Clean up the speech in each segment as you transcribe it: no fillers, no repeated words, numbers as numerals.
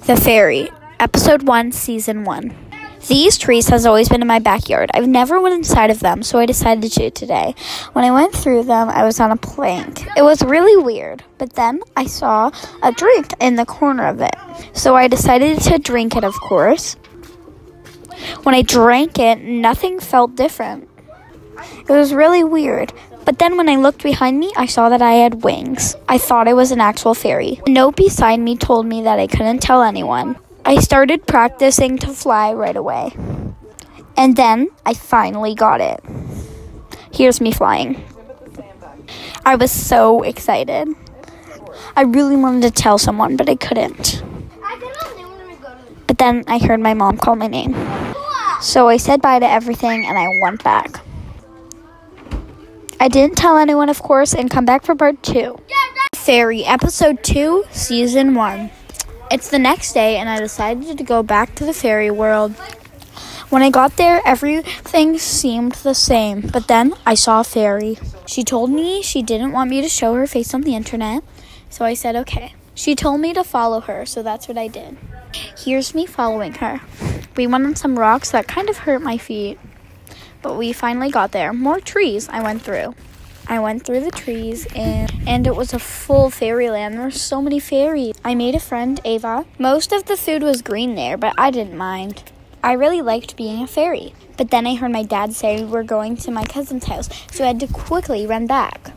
The Fairy, Episode 1, Season 1. These trees has always been in my backyard. I've never went inside of them, so I decided to today. When I went through them, I was on a plank. It was really weird, but then I saw a drink in the corner of it. So I decided to drink it, of course. When I drank it, nothing felt different. It was really weird. But then when I looked behind me, I saw that I had wings. I thought I was an actual fairy. A note beside me told me that I couldn't tell anyone. I started practicing to fly right away. And then I finally got it. Here's me flying. I was so excited. I really wanted to tell someone, but I couldn't. But then I heard my mom call my name. So I said bye to everything and I went back. I didn't tell anyone, of course, and come back for part 2. Fairy, Episode 2, Season 1. It's the next day, and I decided to go back to the fairy world. When I got there, everything seemed the same, but then I saw a fairy. She told me she didn't want me to show her face on the internet, so I said okay. She told me to follow her, so that's what I did. Here's me following her. We went on some rocks that kind of hurt my feet. But we finally got there. More trees I went through. I went through the trees and it was a full fairyland. There were so many fairies. I made a friend, Ava. Most of the food was green there, but I didn't mind. I really liked being a fairy. But then I heard my dad say we were going to my cousin's house, so I had to quickly run back.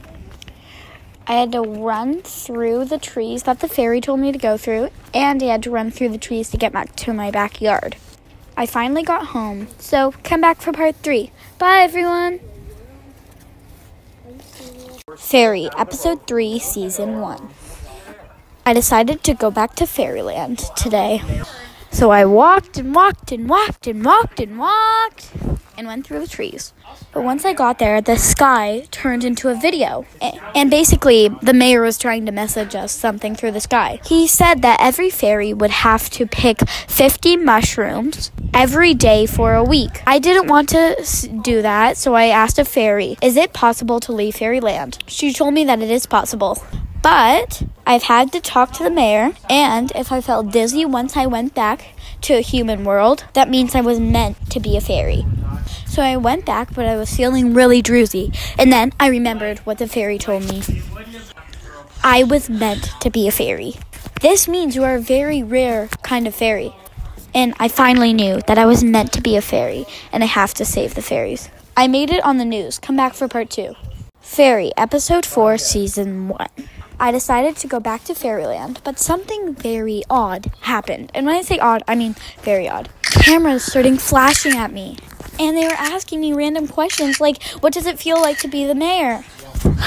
I had to run through the trees that the fairy told me to go through, and I had to run through the trees to get back to my backyard. I finally got home, so come back for part 3. Bye, everyone. Fairy, Episode 3, Season 1. I decided to go back to Fairyland today. So I walked and walked and walked and walked and walked and went through the trees. But once I got there, the sky turned into a video. And basically, the mayor was trying to message us something through the sky. He said that every fairy would have to pick 50 mushrooms every day for a week. I didn't want to do that, so I asked a fairy, is it possible to leave Fairyland? She told me that it is possible. But I've had to talk to the mayor, and if I felt dizzy once I went back to a human world, that means I was meant to be a fairy. So I went back, but I was feeling really drowsy. And then I remembered what the fairy told me. I was meant to be a fairy. This means you are a very rare kind of fairy. And I finally knew that I was meant to be a fairy, and I have to save the fairies. I made it on the news. Come back for part 2. Fairy, Episode 4, Season 1. I decided to go back to Fairyland, but something very odd happened. And when I say odd, I mean very odd. Cameras started flashing at me, and they were asking me random questions like, what does it feel like to be the mayor?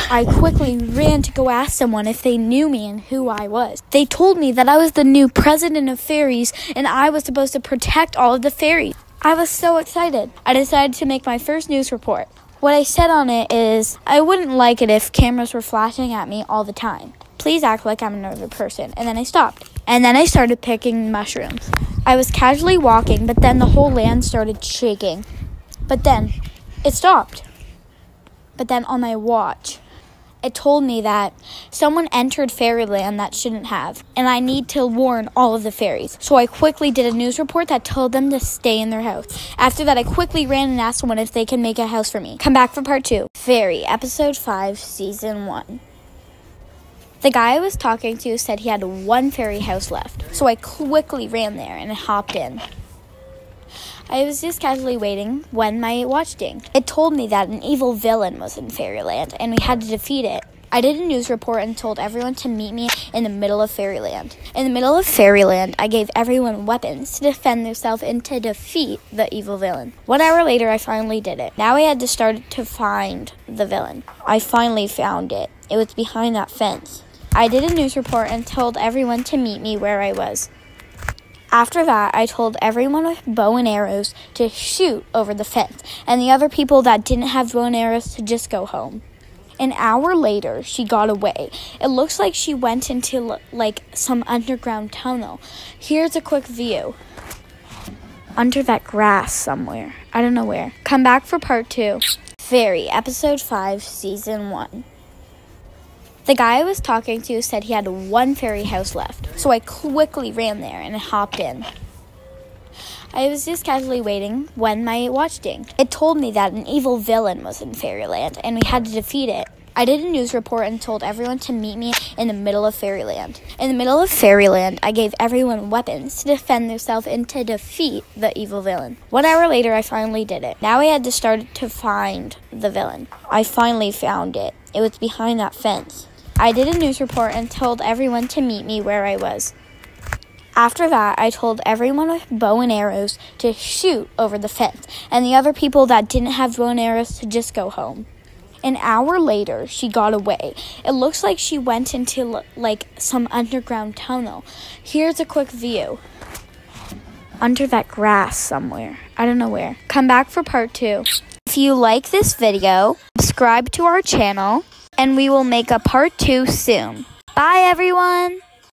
I quickly ran to go ask someone if they knew me and who I was. They told me that I was the new president of fairies, and I was supposed to protect all of the fairies. I was so excited. I decided to make my first news report. What I said on it is, I wouldn't like it if cameras were flashing at me all the time. Please act like I'm another person. And then I stopped. And then I started picking mushrooms. I was casually walking, but then the whole land started shaking. But then it stopped. But then on my watch, it told me that someone entered Fairyland that shouldn't have, and I need to warn all of the fairies. So I quickly did a news report that told them to stay in their house. After that, I quickly ran and asked someone if they can make a house for me. Come back for part 2. Fairy, Episode 5, Season 1. The guy I was talking to said he had one fairy house left, so I quickly ran there and hopped in. I was just casually waiting when my watch dinged. It told me that an evil villain was in Fairyland, and we had to defeat it. I did a news report and told everyone to meet me in the middle of Fairyland. In the middle of Fairyland, I gave everyone weapons to defend themselves and to defeat the evil villain. 1 hour later, I finally did it. Now I had to start to find the villain. I finally found it. It was behind that fence. I did a news report and told everyone to meet me where I was. After that, I told everyone with bow and arrows to shoot over the fence, and the other people that didn't have bow and arrows to just go home. An hour later, she got away. It looks like she went into, some underground tunnel. Here's a quick view. Under that grass somewhere. I don't know where. Come back for part 2. Fairy, Episode 5, Season 1. The guy I was talking to said he had one fairy house left, so I quickly ran there and hopped in. I was just casually waiting when my watch dinged. It told me that an evil villain was in Fairyland, and we had to defeat it. I did a news report and told everyone to meet me in the middle of Fairyland. In the middle of Fairyland, I gave everyone weapons to defend themselves and to defeat the evil villain. 1 hour later, I finally did it. Now I had to start to find the villain. I finally found it. It was behind that fence. I did a news report and told everyone to meet me where I was. After that, I told everyone with bow and arrows to shoot over the fence, and the other people that didn't have bow and arrows to just go home. An hour later, she got away. It looks like she went into some underground tunnel. Here's a quick view. Under that grass somewhere. I don't know where. Come back for part 2. If you like this video, subscribe to our channel, and we will make a part 2 soon. Bye, everyone!